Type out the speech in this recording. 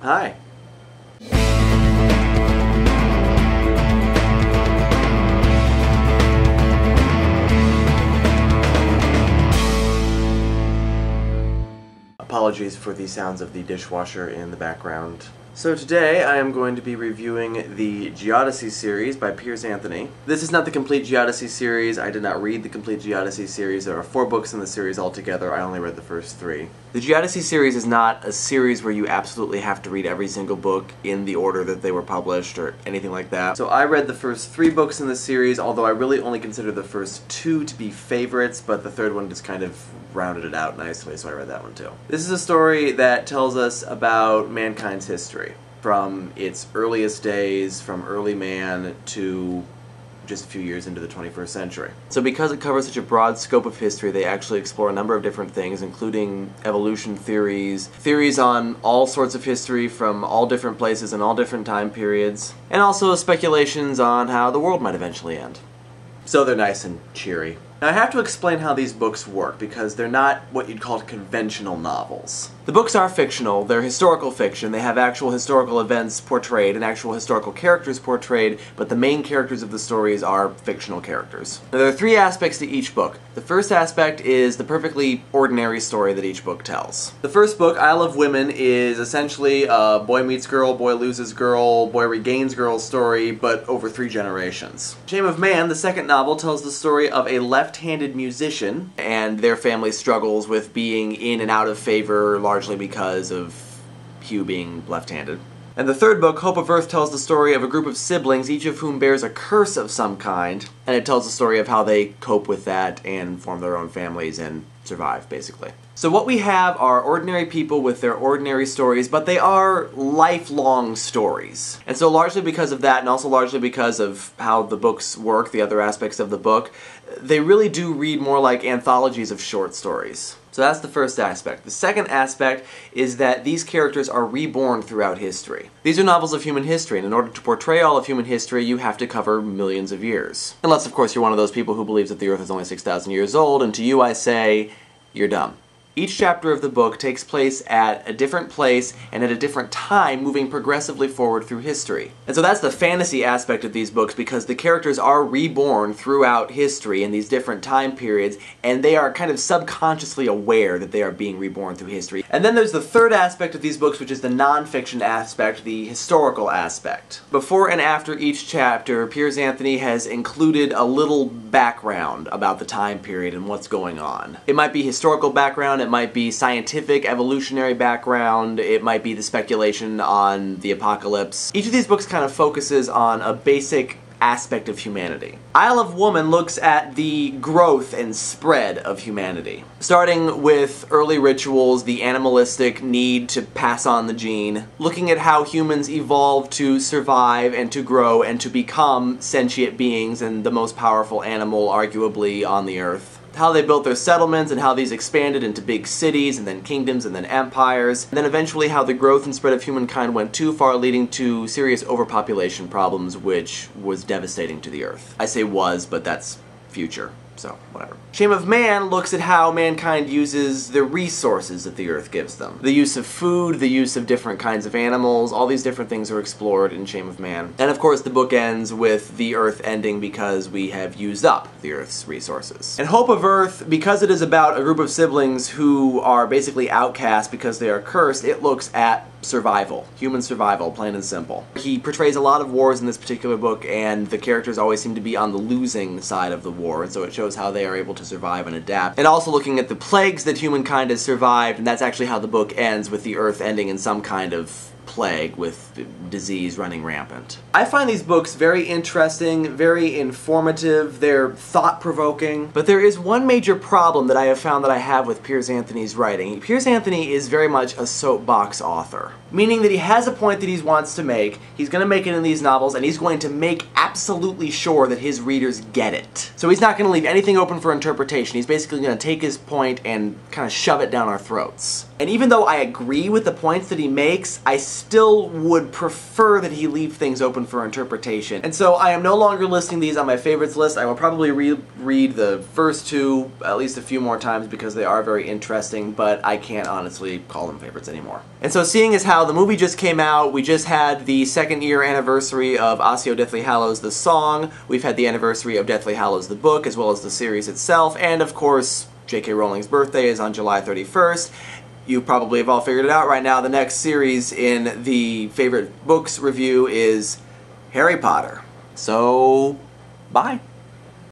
Hi. Apologies for the sounds of the dishwasher in the background. So today I am going to be reviewing the Geodyssey series by Piers Anthony. This is not the complete Geodyssey series. I did not read the complete Geodyssey series. There are 4 books in the series altogether. I only read the first 3. The Geodyssey series is not a series where you absolutely have to read every single book in the order that they were published or anything like that. So I read the first 3 books in the series, although I really only consider the first 2 to be favorites, but the third one just kind of rounded it out nicely, so I read that one too. This is a story that tells us about mankind's history, from its earliest days, from early man to just a few years into the 21st century. So because it covers such a broad scope of history, they actually explore a number of different things, including evolution theories, theories on all sorts of history from all different places and all different time periods, and also speculations on how the world might eventually end. So they're nice and cheery. Now I have to explain how these books work, because they're not what you'd call conventional novels. The books are fictional, they're historical fiction, they have actual historical events portrayed and actual historical characters portrayed, but the main characters of the stories are fictional characters. Now there are 3 aspects to each book. The first aspect is the perfectly ordinary story that each book tells. The first book, Isle of Women, is essentially a boy meets girl, boy loses girl, boy regains girl story, but over 3 generations. Shame of Man, the second novel, tells the story of a left-handed musician and their family struggles with being in and out of favor, largely because of Hugh being left-handed. And the third book, Hope of Earth, tells the story of a group of siblings, each of whom bears a curse of some kind, and it tells the story of how they cope with that and form their own families and survive, basically. So what we have are ordinary people with their ordinary stories, but they are lifelong stories. And so largely because of that, and also largely because of how the books work, the other aspects of the book, they really do read more like anthologies of short stories. So that's the first aspect. The second aspect is that these characters are reborn throughout history. These are novels of human history, and in order to portray all of human history, you have to cover millions of years. Unless, of course, you're one of those people who believes that the Earth is only 6,000 years old, and to you I say, you're dumb. Each chapter of the book takes place at a different place and at a different time, moving progressively forward through history. And so that's the fantasy aspect of these books, because the characters are reborn throughout history in these different time periods, and they are kind of subconsciously aware that they are being reborn through history. And then there's the third aspect of these books, which is the non-fiction aspect, the historical aspect. Before and after each chapter, Piers Anthony has included a little background about the time period and what's going on. It might be historical background, it might be scientific, evolutionary background, it might be the speculation on the apocalypse. Each of these books kind of focuses on a basic aspect of humanity. Isle of Woman looks at the growth and spread of humanity. Starting with early rituals, the animalistic need to pass on the gene, looking at how humans evolved to survive and to grow and to become sentient beings and the most powerful animal, arguably, on the earth. How they built their settlements and how these expanded into big cities and then kingdoms and then empires, and then eventually how the growth and spread of humankind went too far, leading to serious overpopulation problems, which was devastating to the Earth. I say was, but that's future, so whatever. Shame of Man looks at how mankind uses the resources that the Earth gives them. The use of food, the use of different kinds of animals, all these different things are explored in Shame of Man. And of course the book ends with the Earth ending because we have used up the Earth's resources. And Hope of Earth, because it is about a group of siblings who are basically outcast because they are cursed, it looks at survival. Human survival, plain and simple. He portrays a lot of wars in this particular book, and the characters always seem to be on the losing side of the war, and so it shows how they are able to survive and adapt. And also looking at the plagues that humankind has survived, and that's actually how the book ends, with the Earth ending in some kind of plague with disease running rampant. I find these books very interesting, very informative, they're thought-provoking, but there is one major problem that I have found that I have with Piers Anthony's writing. Piers Anthony is very much a soapbox author, meaning that he has a point that he wants to make, he's going to make it in these novels, and he's going to make absolutely sure that his readers get it. So he's not going to leave anything open for interpretation, he's basically going to take his point and kind of shove it down our throats. And even though I agree with the points that he makes, I still would prefer that he leave things open for interpretation. And so I am no longer listing these on my favorites list. I will probably read the first two at least a few more times because they are very interesting, but I can't honestly call them favorites anymore. And so seeing as how the movie just came out, we just had the 2nd year anniversary of Osseo Deathly Hallows the song, we've had the anniversary of Deathly Hallows the book, as well as the series itself, and of course, J.K. Rowling's birthday is on July 31st. You probably have all figured it out right now. The next series in the favorite books review is Harry Potter. So, bye.